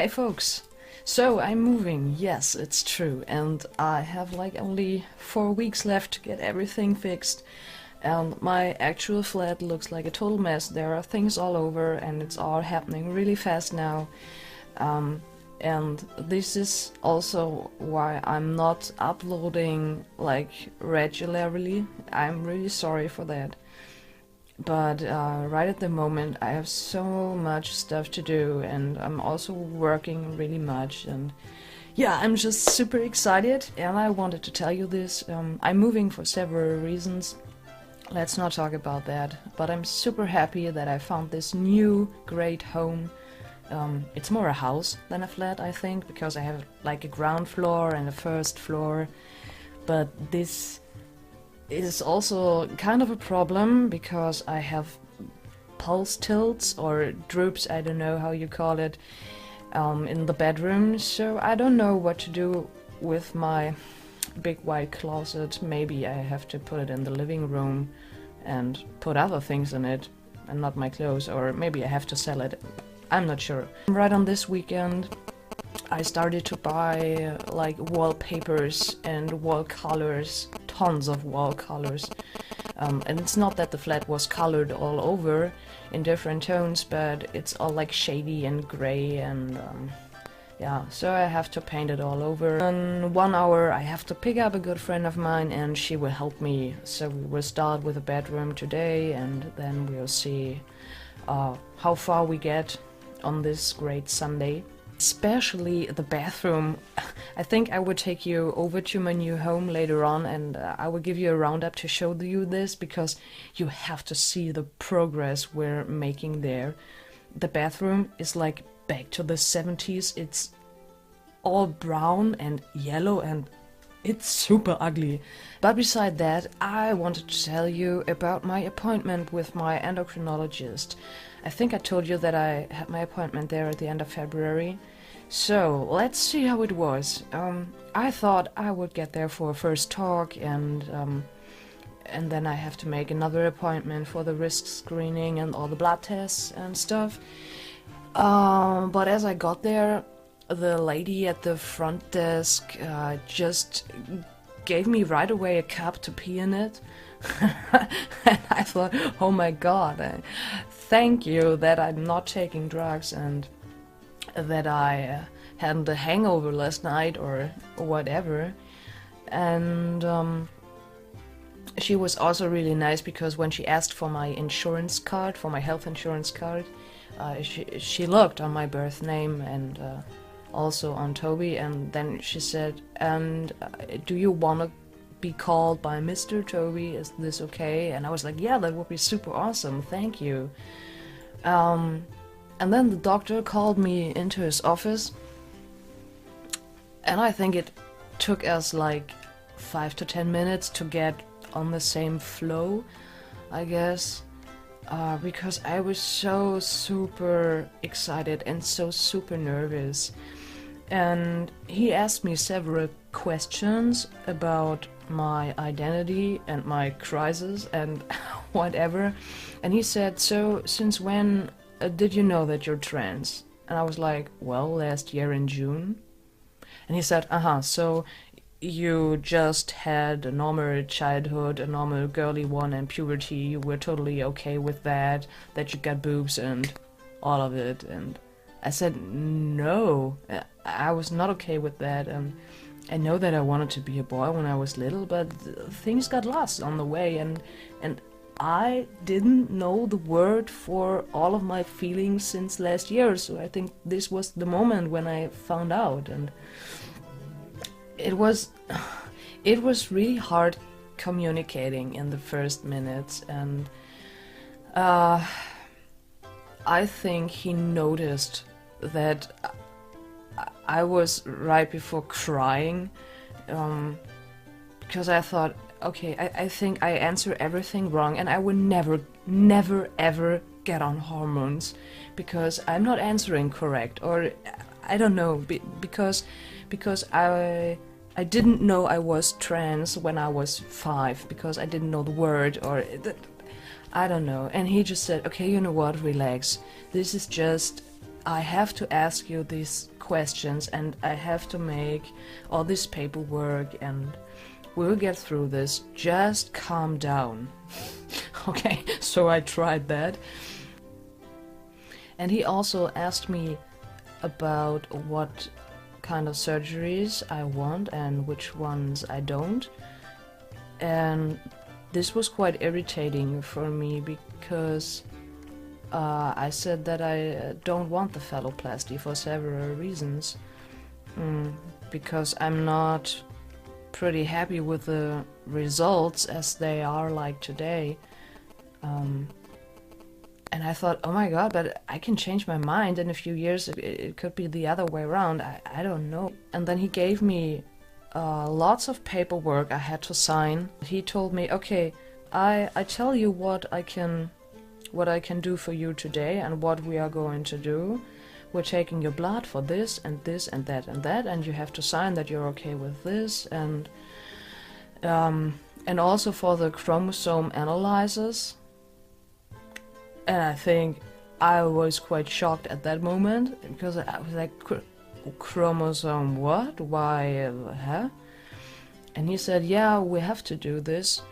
Hey folks! So I'm moving, yes, it's true, and I have like only 4 weeks left to get everything fixed. And my actual flat looks like a total mess. There are things all over, and it's all happening really fast now. Um, and this is also why I'm not uploading like regularly. I'm really sorry for that. But right at the moment, I have so much stuff to do, and I'm also working really much. And yeah, I'm just super excited, and I wanted to tell you this. I'm moving for several reasons. Let's not talk about that. But I'm super happy that I found this new great home. It's more a house than a flat, I think, because I have like a ground floor and a first floor. But this is also kind of a problem because I have pulse tilts or droops, I don't know how you call it, in the bedroom. So I don't know what to do with my big white closet. Maybe I have to put it in the living room and put other things in it and not my clothes, or maybe I have to sell it. I'm not sure. Right on this weekend I started to buy like wallpapers and wall colors, tons of wall colors. And it's not that the flat was colored all over in different tones, but it's all like shady and gray and yeah, so I have to paint it all over. In 1 hour I have to pick up a good friend of mine and she will help me. So we will start with a bedroom today and then we'll see how far we get on this great Sunday. Especially the bathroom. I think I will take you over to my new home later on and I will give you a roundup to show you this because you have to see the progress we're making there. The bathroom is like back to the 70s. It's all brown and yellow and it's super ugly. But beside that, I wanted to tell you about my appointment with my endocrinologist. I think I told you that I had my appointment there at the end of February. So, let's see how it was. I thought I would get there for a first talk and then I have to make another appointment for the risk screening and all the blood tests and stuff. But as I got there, the lady at the front desk just gave me right away a cup to pee in it. And I thought, oh my god, thank you that I'm not taking drugs and that I hadn't a hangover last night or whatever. And she was also really nice because when she asked for my insurance card, for my health insurance card, she looked on my birth name and also on Toby, and then she said, and do you want to be called by Mr. Toby? Is this okay? And I was like, yeah, that would be super awesome, thank you. And then the doctor called me into his office, and I think it took us like 5 to 10 minutes to get on the same flow, I guess, because I was so super excited and so super nervous. And he asked me several questions about my identity and my crisis and whatever. And he said, so since when did you know that you're trans? And I was like, well, last year in June. And he said, so you just had a normal childhood, a normal girly one, and puberty, you were totally okay with that you got boobs and all of it. And I said, no, I was not okay with that. I know that I wanted to be a boy when I was little, but things got lost on the way, and I didn't know the word for all of my feelings since last year, so I think this was the moment when I found out, and it was really hard communicating in the first minutes, and I think he noticed that I was right before crying, because I thought, okay, I think I answer everything wrong and I would never ever get on hormones because I'm not answering correct, or I don't know, because I didn't know I was trans when I was 5 because I didn't know the word, or I don't know. And he just said, okay, you know what, relax. This is just I have to ask you these questions and I have to make all this paperwork and we'll get through this. Just calm down. Okay, so I tried that. And he also asked me about what kind of surgeries I want and which ones I don't. And this was quite irritating for me because I said that I don't want the phalloplasty for several reasons. Because I'm not pretty happy with the results as they are like today. And I thought, oh my god, but I can change my mind in a few years. It could be the other way around. I don't know. And then he gave me lots of paperwork I had to sign. He told me, okay, I tell you what I can do for you today and what we are going to do. We're taking your blood for this and this and that and that, and you have to sign that you're okay with this, and also for the chromosome analyzers. And I think I was quite shocked at that moment because I was like, chromosome what? Why? Huh? And he said, yeah, we have to do this.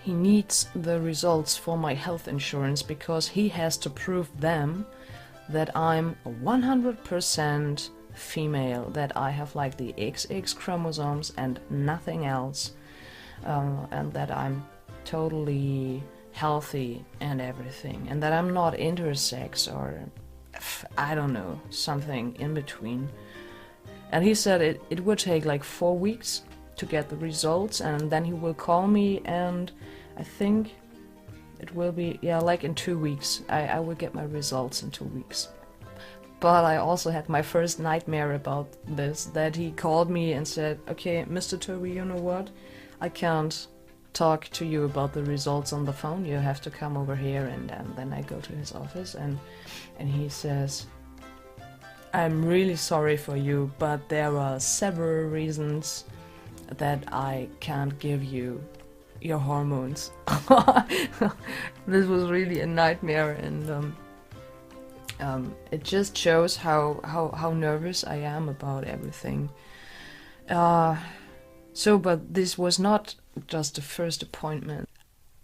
He needs the results for my health insurance because he has to prove them that I'm 100% female, that I have like the XX chromosomes and nothing else, and that I'm totally healthy and everything, and that I'm not intersex or I don't know, something in between. And he said it would take like 4 weeks to get the results, and then he will call me, and I think it will be, yeah, like in 2 weeks. I will get my results in 2 weeks. But I also had my first nightmare about this, that he called me and said, okay, Mr. Toby, you know what? I can't talk to you about the results on the phone. You have to come over here. And then I go to his office and he says, I'm really sorry for you, but there are several reasons that I can't give you your hormones. This was really a nightmare, and it just shows how nervous I am about everything. But this was not just the first appointment.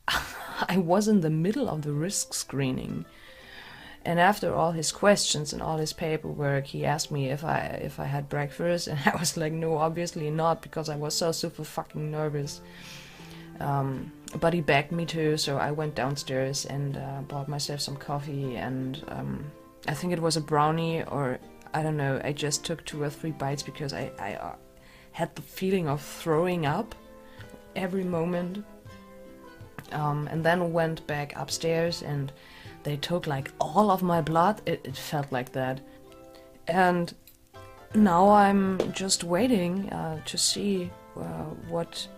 I was in the middle of the risk screening. And after all his questions and all his paperwork, he asked me if I had breakfast, and I was like, no, obviously not, because I was so super fucking nervous. But he begged me to, so I went downstairs and bought myself some coffee, and I think it was a brownie, or I don't know, I just took 2 or 3 bites because I had the feeling of throwing up every moment. And then went back upstairs and they took like all of my blood. It felt like that. And now I'm just waiting to see what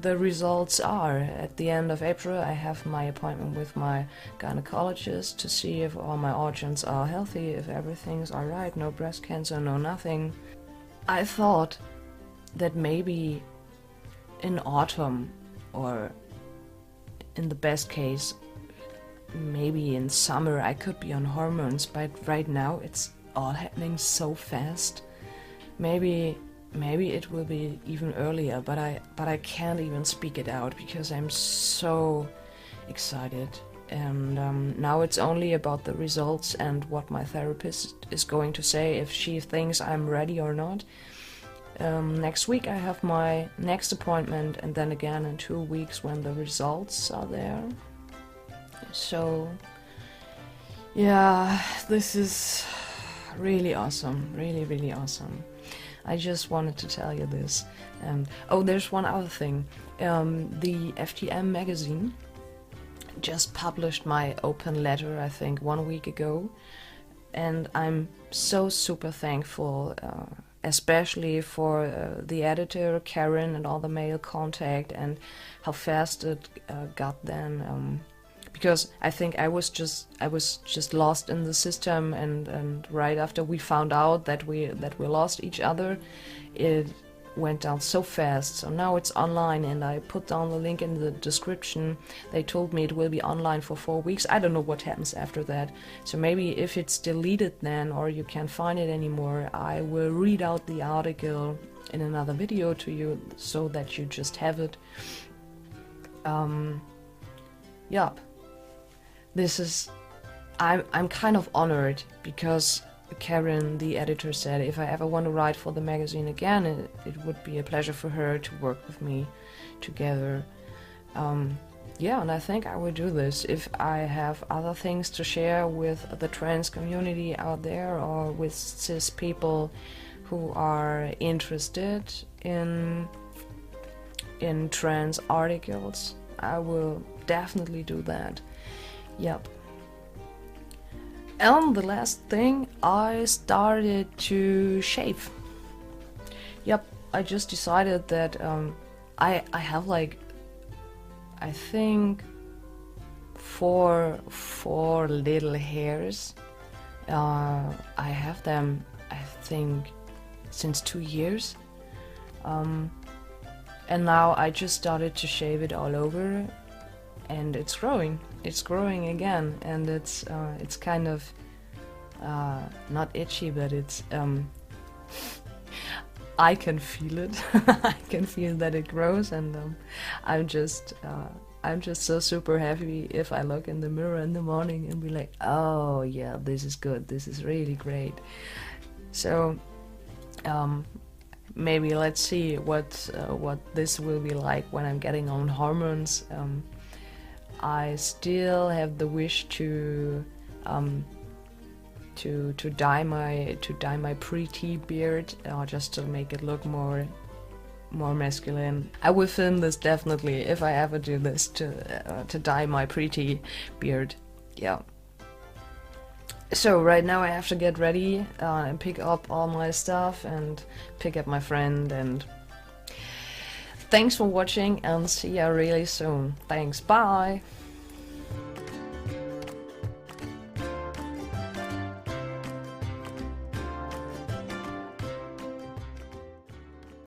the results are. At the end of April I have my appointment with my gynecologist to see if all my organs are healthy, if everything's alright, no breast cancer, no nothing. I thought that maybe in autumn, or in the best case maybe in summer, I could be on hormones, but right now it's all happening so fast. Maybe it will be even earlier, but I can't even speak it out because I'm so excited. And now it's only about the results and what my therapist is going to say, if she thinks I'm ready or not. Next week I have my next appointment, and then again in 2 weeks when the results are there. So yeah, this is really awesome, really, really awesome. I just wanted to tell you this. And oh, there's one other thing. The FTM Magazine just published my open letter, I think 1 week ago, and I'm so super thankful, especially for the editor Karen and all the mail contact and how fast it got then. Because I think I was just lost in the system, and right after we found out that we lost each other, it went down so fast. So now it's online, and I put down the link in the description. They told me it will be online for 4 weeks. I don't know what happens after that. So maybe if it's deleted then, or you can't find it anymore, I will read out the article in another video to you so that you just have it. Yup. This is... I'm kind of honored because Karen, the editor, said if I ever want to write for the magazine again, it would be a pleasure for her to work with me together. Yeah, and I think I will do this if I have other things to share with the trans community out there, or with cis people who are interested in trans articles. I will definitely do that. Yep. And the last thing, I started to shave. Yep, I just decided that I have like, I think four little hairs. I have them, I think, since 2 years. And now I just started to shave it all over, and it's growing. It's growing again, and it's kind of not itchy, but it's I can feel it. I can feel that it grows, and I'm just so super happy if I look in the mirror in the morning and be like, oh yeah, this is good. This is really great. So maybe let's see what this will be like when I'm getting on hormones. I still have the wish to dye my pre-T beard, just to make it look more masculine. I will film this definitely if I ever do this, to dye my pre-T beard. Yeah. So right now I have to get ready and pick up all my stuff and pick up my friend, and thanks for watching, and see ya really soon. Thanks, bye!